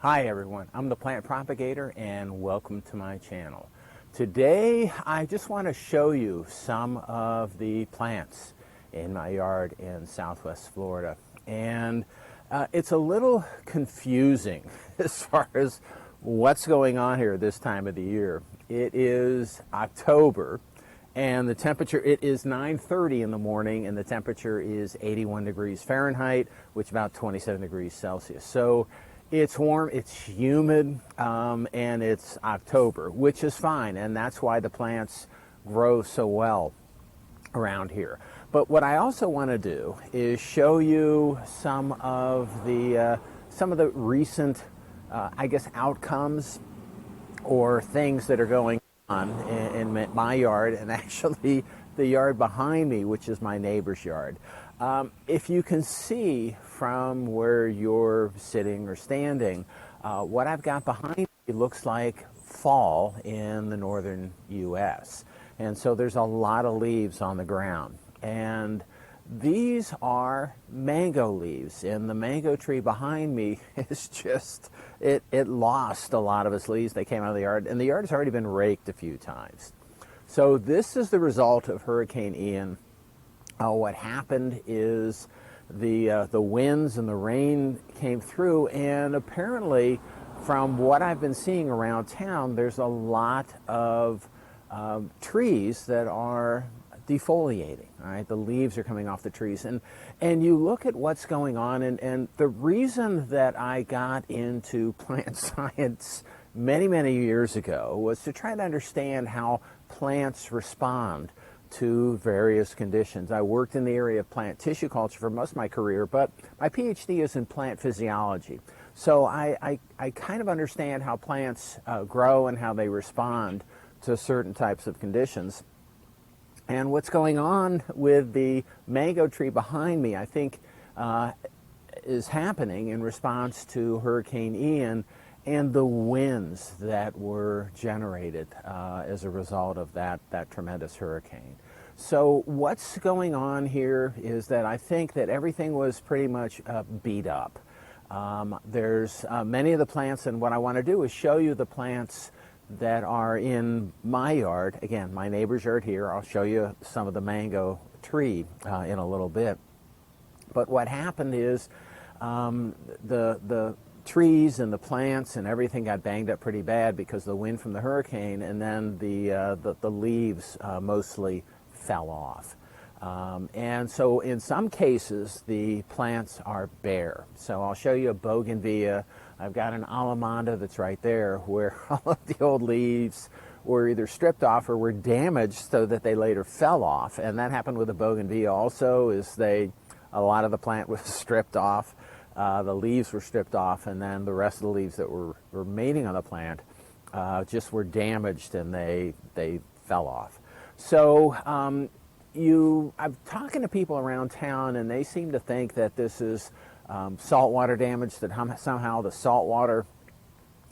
Hi everyone, I'm the plant propagator and welcome to my channel. Today I just want to show you some of the plants in my yard in Southwest Florida, and it's a little confusing as far as what's going on here this time of the year. It is October and the temperature, it is 9:30 in the morning and the temperature is 81 degrees Fahrenheit, which is about 27 degrees Celsius. So it's warm, it's humid, and it's October, which is fine, and that's why the plants grow so well around here. But what I also want to do is show you some of the recent, I guess, outcomes or things that are going on in my yard, and actually the yard behind me, which is my neighbor's yard. If you can see from where you're sitting or standing, what I've got behind me looks like fall in the northern U.S. And so there's a lot of leaves on the ground. And these are mango leaves. And the mango tree behind me is just, it lost a lot of its leaves. They came out of the yard, and the yard has already been raked a few times. So this is the result of Hurricane Ian. What happened is the winds and the rain came through, and apparently from what I've been seeing around town, there's a lot of trees that are defoliating. All right, the leaves are coming off the trees, and you look at what's going on, and the reason that I got into plant science many years ago was to try to understand how plants respond to various conditions. I worked in the area of plant tissue culture for most of my career, but my PhD is in plant physiology. So I kind of understand how plants grow and how they respond to certain types of conditions. And what's going on with the mango tree behind me, I think, is happening in response to Hurricane Ian and the winds that were generated as a result of that tremendous hurricane. So what's going on here is that I think that everything was pretty much beat up. There's many of the plants, and what I want to do is show you the plants that are in my yard. Again, my neighbor's yard here. I'll show you some of the mango tree in a little bit. But what happened is the trees and the plants and everything got banged up pretty bad because of the wind from the hurricane, and then the leaves mostly fell off. And so in some cases the plants are bare. So I'll show you a Bougainvillea. I've got an Alamanda that's right there where all of the old leaves were either stripped off or were damaged so that they later fell off. And that happened with the Bougainvillea also, is a lot of the plant was stripped off. The leaves were stripped off, and then the rest of the leaves that were remaining on the plant just were damaged, and they fell off. So I'm talking to people around town, and they seem to think that this is saltwater damage, that somehow the salt water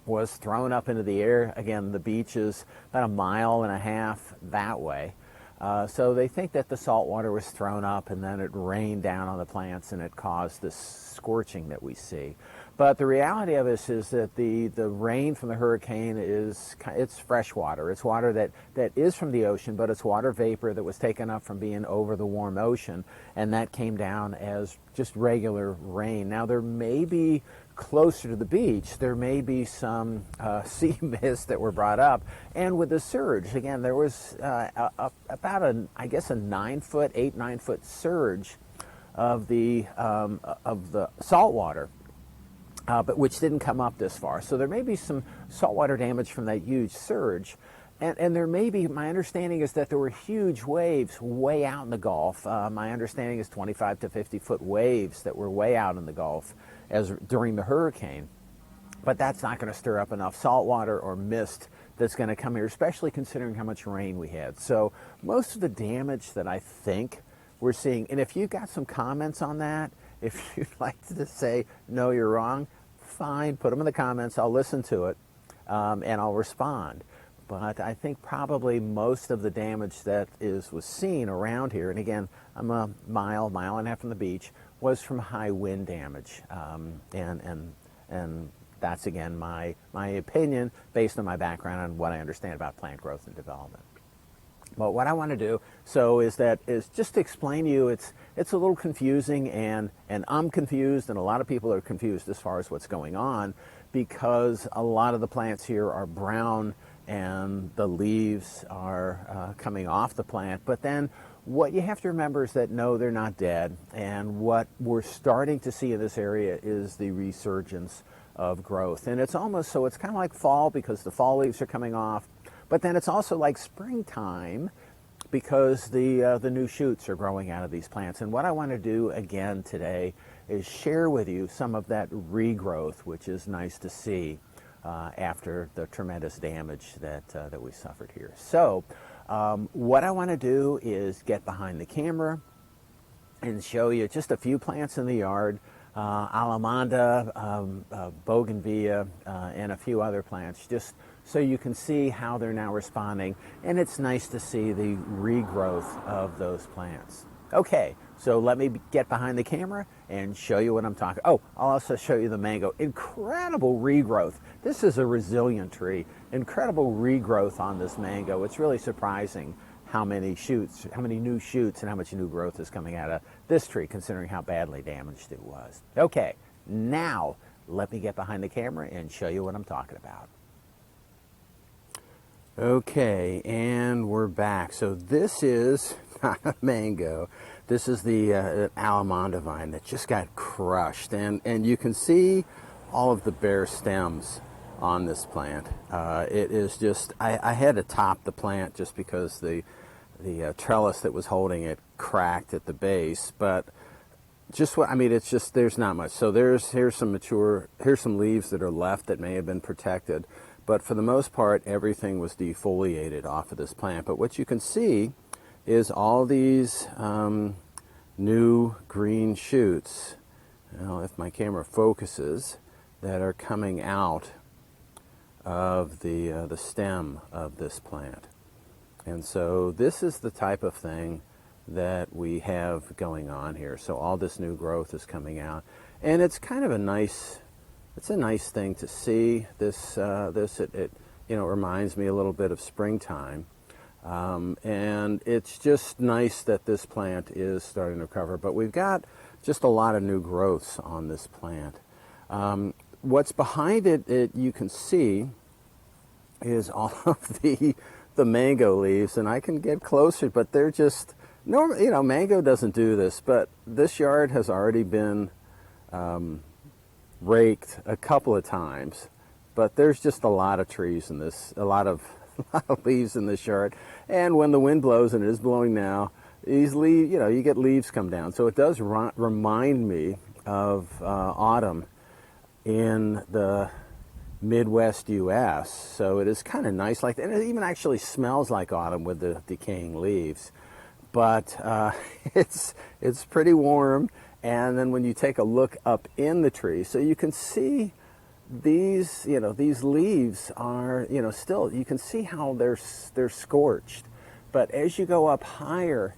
was thrown up into the air. Again, the beach is about 1.5 miles that way. So they think that the salt water was thrown up and then it rained down on the plants and it caused this scorching that we see. But the reality of it is that the rain from the hurricane it's fresh water. It's water that is from the ocean, but it's water vapor that was taken up from being over the warm ocean, and that came down as just regular rain. Now there may be, closer to the beach, there may be some sea mist that were brought up, and with the surge, again, there was about a 8-9 foot surge of the salt water, but which didn't come up this far. So there may be some saltwater damage from that huge surge. And there may be, my understanding is that there were huge waves way out in the Gulf. My understanding is 25 to 50 foot waves that were way out in the Gulf during the hurricane. But that's not going to stir up enough salt water or mist that's going to come here, especially considering how much rain we had. So most of the damage that I think we're seeing, and if you've got some comments on that, if you'd like to say, no, you're wrong, fine, put them in the comments. I'll listen to it, and I'll respond. But I think probably most of the damage that was seen around here, and again, I'm a mile and a half from the beach, was from high wind damage and that's again my opinion based on my background and what I understand about plant growth and development. But what I want to do is just to explain to you, it's a little confusing, and I'm confused, and a lot of people are confused as far as what's going on, because a lot of the plants here are brown and the leaves are coming off the plant. But then what you have to remember is that no, they're not dead, and what we're starting to see in this area is the resurgence of growth. And it's almost, so it's kind of like fall because the fall leaves are coming off, but then it's also like springtime because the new shoots are growing out of these plants. And what I want to do again today is share with you some of that regrowth, which is nice to see after the tremendous damage that we suffered here. So what I want to do is get behind the camera and show you just a few plants in the yard, Alamanda, Bougainvillea, and a few other plants, just so you can see how they're now responding. And it's nice to see the regrowth of those plants. Okay, so let me get behind the camera and show you what I'm talking. Oh, I'll also show you the mango. Incredible regrowth. This is a resilient tree. Incredible regrowth on this mango. It's really surprising how many shoots, how many new shoots, and how much new growth is coming out of this tree, considering how badly damaged it was. Okay, now let me get behind the camera and show you what I'm talking about. Okay, and we're back. So this is not a mango. This is the Alamanda vine that just got crushed, and you can see all of the bare stems on this plant. It is just, I had to top the plant just because the trellis that was holding it cracked at the base, but just what I mean, it's just, there's not much. So here's some leaves that are left that may have been protected, but for the most part everything was defoliated off of this plant. But what you can see is all these new green shoots, well, if my camera focuses, that are coming out of the stem of this plant. And so this is the type of thing that we have going on here. So all this new growth is coming out, and it's kind of a nice thing to see. It reminds me a little bit of springtime, and it's just nice that this plant is starting to recover. But we've got just a lot of new growths on this plant. What's behind it, you can see, is all of the mango leaves, and I can get closer, but they're just normal. Mango doesn't do this, but this yard has already been raked a couple of times. But there's just a lot of trees in this, a lot of leaves in this yard, and when the wind blows, and it is blowing now, these leaves, you get leaves come down. So it does remind me of autumn in the Midwest U.S. So it is kind of nice like that. And it even actually smells like autumn with the decaying leaves. But it's pretty warm. And then when you take a look up in the tree, so you can see these, these leaves are, still, you can see how they're scorched. But as you go up higher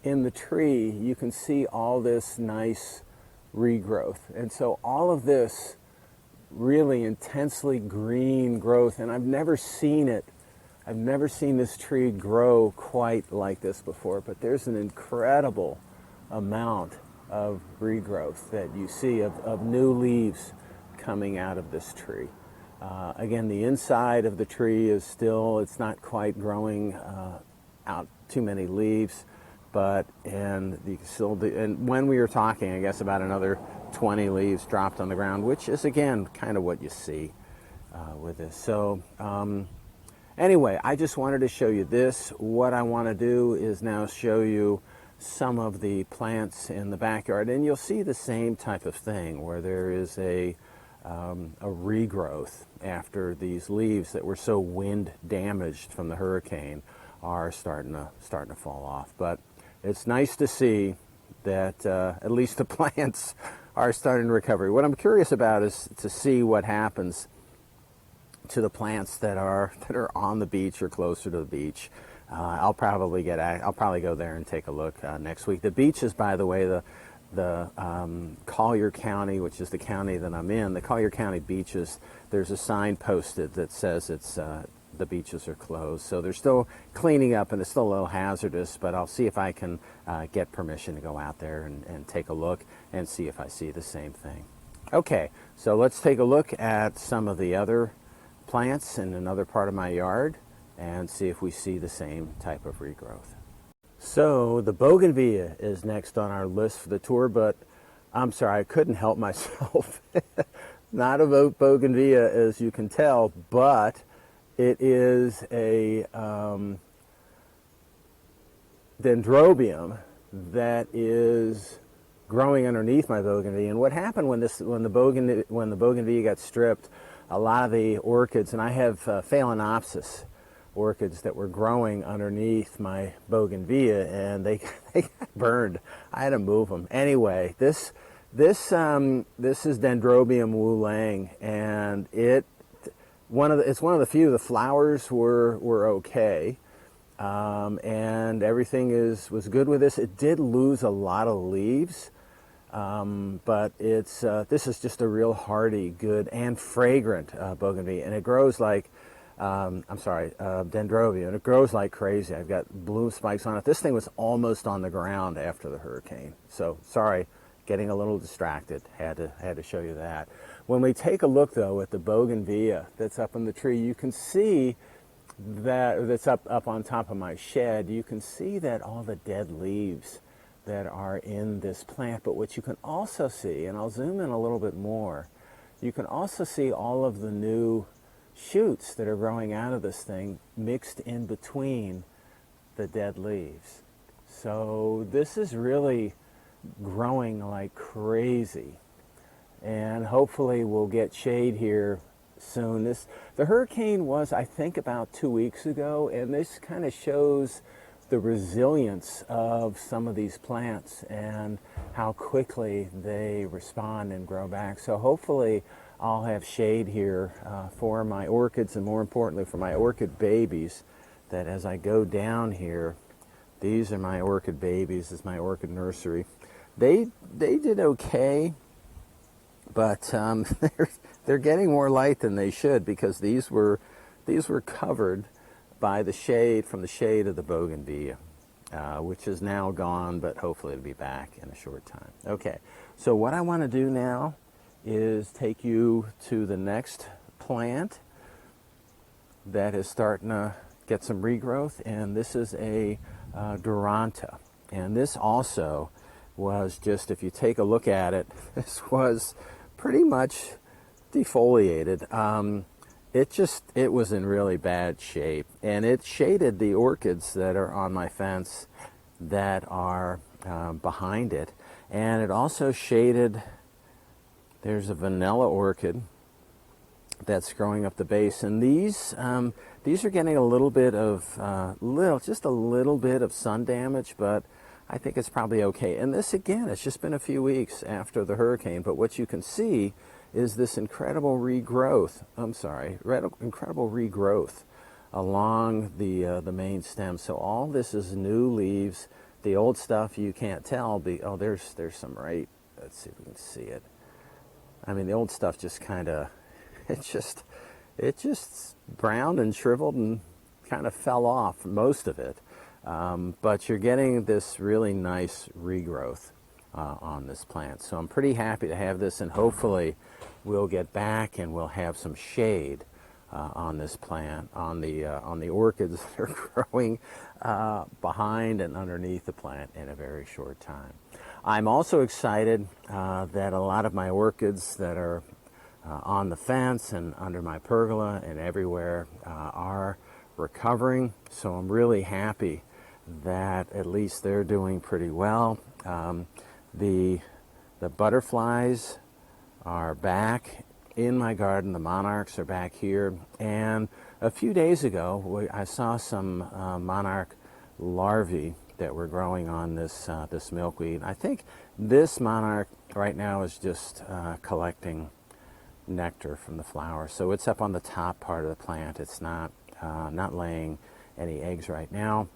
in the tree, you can see all this nice regrowth. And so all of this really intensely green growth, and I've never seen this tree grow quite like this before. But there's an incredible amount of regrowth that you see of new leaves coming out of this tree. Again, the inside of the tree is still, it's not quite growing out too many leaves, but and when we were talking, I guess about another 20 leaves dropped on the ground, which is again kind of what you see with this. So anyway, I just wanted to show you this. What I want to do is now show you some of the plants in the backyard, and you'll see the same type of thing where there is a regrowth after these leaves that were so wind damaged from the hurricane are starting to fall off. But it's nice to see that at least the plants are starting to recover. What I'm curious about is to see what happens to the plants that are on the beach or closer to the beach. I'll probably go there and take a look next week. The beaches, by the way, the Collier County, which is the county that I'm in, the Collier County beaches, there's a sign posted that says it's the beaches are closed. So they're still cleaning up, and it's still a little hazardous, but I'll see if I can get permission to go out there and take a look and see if I see the same thing. Okay, so let's take a look at some of the other plants in another part of my yard and see if we see the same type of regrowth. So the Bougainvillea is next on our list for the tour, but I'm sorry, I couldn't help myself. Not a Bougainvillea, as you can tell, but it is a dendrobium that is growing underneath my Bougainvillea. And what happened when the Bougainvillea got stripped, a lot of the orchids, and I have Phalaenopsis orchids that were growing underneath my Bougainvillea, and they got burned. I had to move them. Anyway, this is Dendrobium Wu-Lang, and it's one of the few. The flowers were okay, and everything was good with this. It did lose a lot of leaves, but this is just a real hardy, good, and fragrant Bougainvillea, and it grows like Dendrobium, and it grows like crazy. I've got bloom spikes on it. This thing was almost on the ground after the hurricane. So sorry, getting a little distracted. Had to show you that. When we take a look though at the Bougainvillea that's up in the tree, you can see that's up on top of my shed. You can see that all the dead leaves that are in this plant. But what you can also see, and I'll zoom in a little bit more, you can also see all of the new shoots that are growing out of this thing mixed in between the dead leaves. So this is really growing like crazy, and hopefully we'll get shade here soon. The hurricane was, I think, about 2 weeks ago, and this kind of shows the resilience of some of these plants and how quickly they respond and grow back. So hopefully I'll have shade here for my orchids, and more importantly for my orchid babies, that as I go down here, these are my orchid babies. This is my orchid nursery. They did okay, but they're getting more light than they should, because these were covered by the shade from the shade of the Bougainvillea, which is now gone, but hopefully it'll be back in a short time. Okay, so what I want to do now is take you to the next plant that is starting to get some regrowth, and this is a Duranta. And this also was just, if you take a look at it, this was pretty much defoliated. It was in really bad shape, and it shaded the orchids that are on my fence that are behind it, and it also shaded, there's a vanilla orchid that's growing up the base, and these are getting a little bit of just a little bit of sun damage, but I think it's probably okay. And this, again, it's just been a few weeks after the hurricane, but what you can see is this incredible regrowth. Incredible regrowth along the main stem. So all this is new leaves. The old stuff you can't tell. There's some right. Let's see if we can see it. I mean, the old stuff just kind of, it just browned and shriveled and kind of fell off, most of it. But you're getting this really nice regrowth on this plant. So I'm pretty happy to have this, and hopefully we'll get back and we'll have some shade on this plant, on the orchids that are growing behind and underneath the plant in a very short time. I'm also excited that a lot of my orchids that are on the fence and under my pergola and everywhere are recovering. So I'm really happy that at least they're doing pretty well. The butterflies are back in my garden. The monarchs are back here. And a few days ago, I saw some monarch larvae that were growing on this milkweed. I think this monarch right now is just collecting nectar from the flowers. So it's up on the top part of the plant. It's not laying any eggs right now.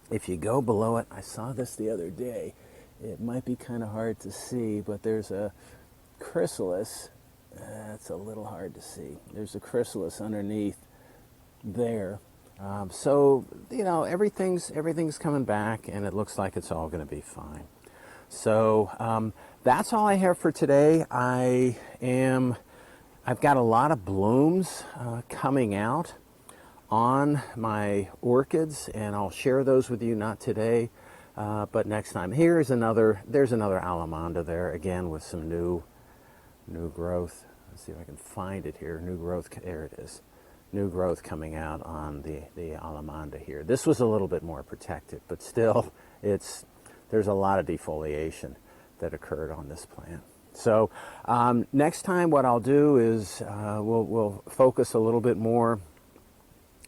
If you go below it, I saw this the other day. It might be kind of hard to see, but there's a chrysalis. That's a little hard to see. There's a chrysalis underneath there. So, you know, everything's coming back, and it looks like it's all going to be fine. So that's all I have for today. I've got a lot of blooms coming out on my orchids, and I'll share those with you, not today, but next time. There's another Alamanda there, again with some new growth. Let's see if I can find it here. New growth, there it is. New growth coming out on the Alamanda here. This was a little bit more protected, but still, there's a lot of defoliation that occurred on this plant. So next time what I'll do is we'll focus a little bit more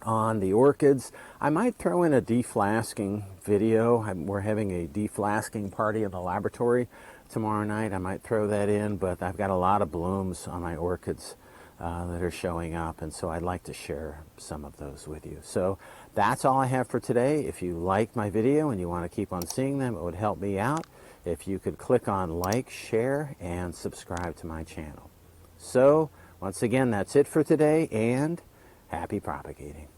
on the orchids. I might throw in a deflasking video. We're having a deflasking party in the laboratory tomorrow night. I might throw that in, but I've got a lot of blooms on my orchids that are showing up, and so I'd like to share some of those with you. So that's all I have for today. If you like my video and you want to keep on seeing them, it would help me out if you could click on like, share, and subscribe to my channel. So once again, that's it for today, and happy propagating.